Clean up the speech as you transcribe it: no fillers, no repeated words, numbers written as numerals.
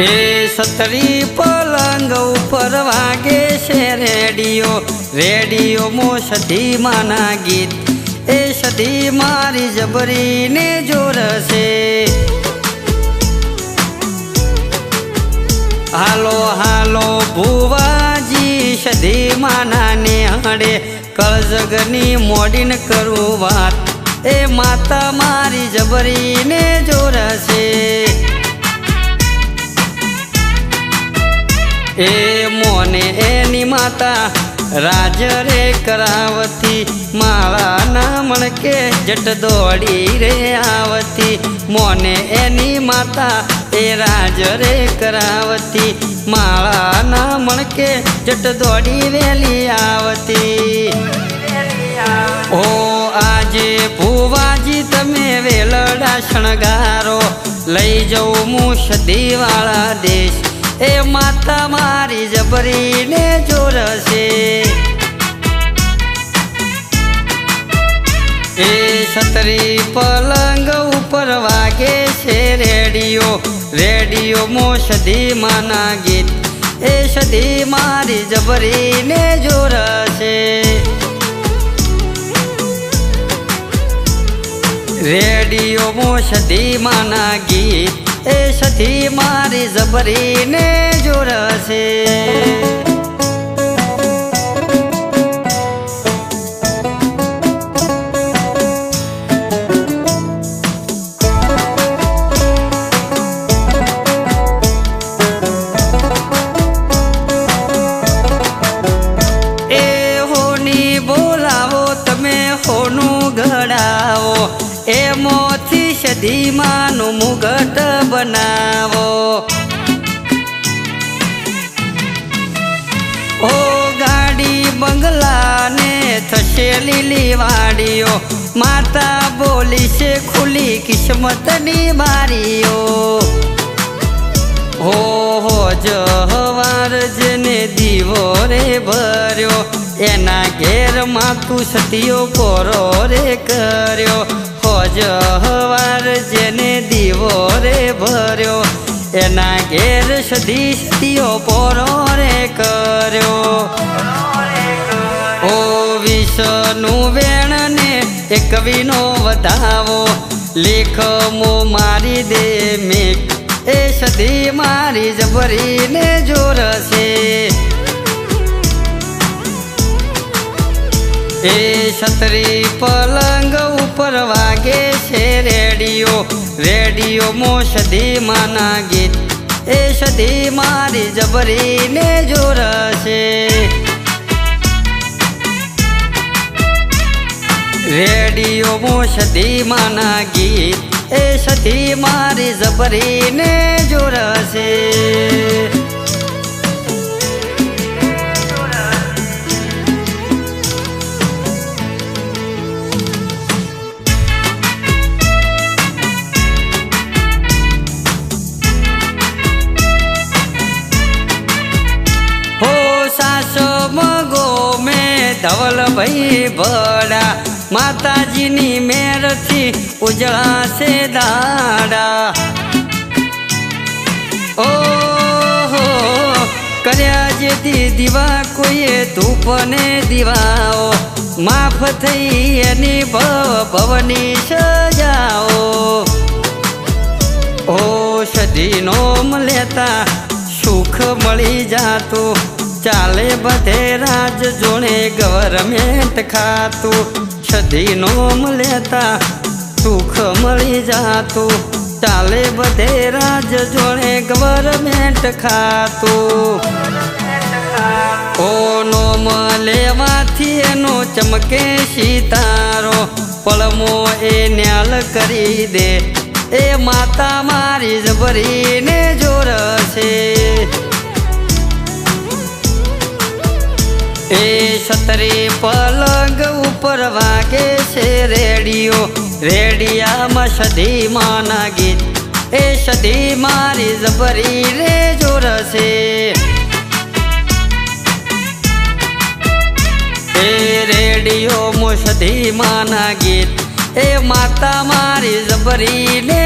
એ સતરી પલંગ ઉપર વાગે છે રેડિયો, રેડિયોમાં સધી માના ગીત, એ સધી મારી જબરીને જોરશે. હાલો હાલો ભુવાજી સધી માના ને હડે, કળજગની મોડીન કરું વાત, એ માતા મારી જબરીને જોરશે. એ મોને એની માતા રાજ રે કરાવતી, માળા ના મણકે જટ દોડી રે આવતી. મોને એની માતા એ રાજ રે કરાવતી, માળા ના મણકે જટ દોડી વેલી આવતી. ઓ આજે ભુવાજી તમે વેલડા શણગારો, લઈ જઉં હું સધી વાળા દેશ, એ માતા મારી જબરીને જોરશે. એ સતરી પલંગ ઉપર વાગે છે રેડિયો, રેડિયોમાં સધી માના ગીત, એ સધી મારી જબરીને જોરશે. રેડિયોમાં સધી માના ગીત, એ સધી મારી જબરીને જોરશે. એ હોની બોલાવો તમે હોનું ઘડાવો, એમોથી સધી માનું મુગટ બનાવો. ઓ ગાડી બંગલા ને થશે લીલી વાડીઓ, માતા બોલી છે ખુલ્લી કિસ્મતની બારીઓ. હો જહવાર જેને દીવો રે ભર્યો, એના ઘેર માતું સતીયો પોરો રે કર્યો. જહવાર જેને દીવો રે ભર્યો, એના ઘેર સધી સતીઓ પોરો રે કર્યો. ઓ વિષનું વેણ ને એકવીનો વધાવો, લેખમો મારી દે મેઘ, એ સધી મારી જબરીને જોરશે. એ સતરી પલંગ ઉપર વાગે છે રેડિયો, રેડિયોમાં સધી માના ગીત, એ સધી મારી જબરીને જોરશે. રેડિયોમાં સધી માના ગીત, એ સધી મારી જબરીને જોરશે. ધવલ ભાઈ ભડા, માતાજીની મેરથી ઉજળાશે દાડા. ઓહો કર્યા જેથી દીવા કોઈએ ધૂપ ને દીવાઓ, માફ થઈ એની ભવની સજાઓ. ઓ સધી નોમ લેતા સુખ મળી જાતું, ચાલે બધે રાજ જોડે ગવર્મેન્ટ ખાતું. સધી નોમ લેતા સુખ મળી જાતું, ચાલે બધે રાજ જોડે ગવર્મેન્ટ ખાતું. ઓ નોમ લેવાથી એનો ચમકે સિતારો, પળમો એ ન્યાલ કરી દે, એ માતા મારી જબરીને જોરશે. એ સતરી પલંગ ઉપર વાગે છે રેડિયો, રેડિયામાં સધી માના ગીત, એ સધી મારી જબરીને જોરશે. એ રેડિયોમાં સધી માના ગીત, એ માતા મારી જબરીને